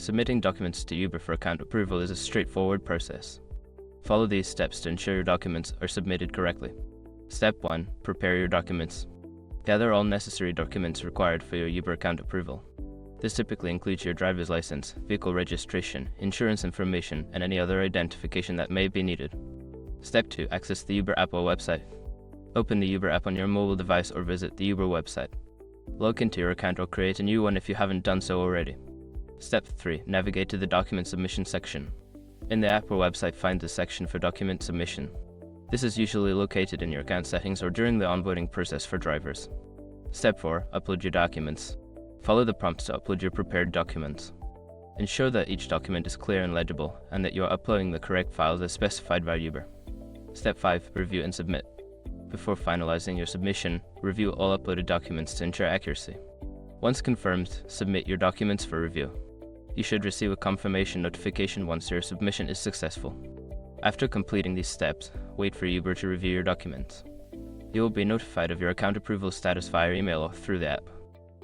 Submitting documents to Uber for account approval is a straightforward process. Follow these steps to ensure your documents are submitted correctly. Step 1. Prepare your documents. Gather all necessary documents required for your Uber account approval. This typically includes your driver's license, vehicle registration, insurance information, and any other identification that may be needed. Step 2. Access the Uber app or website. Open the Uber app on your mobile device or visit the Uber website. Log into your account or create a new one if you haven't done so already. Step 3. Navigate to the document submission section. In the app or website, find the section for document submission. This is usually located in your account settings or during the onboarding process for drivers. Step 4. Upload your documents. Follow the prompts to upload your prepared documents. Ensure that each document is clear and legible, and that you are uploading the correct files as specified by Uber. Step 5. Review and submit. Before finalizing your submission, review all uploaded documents to ensure accuracy. Once confirmed, submit your documents for review. You should receive a confirmation notification once your submission is successful. After completing these steps, wait for Uber to review your documents. You will be notified of your account approval status via email or through the app.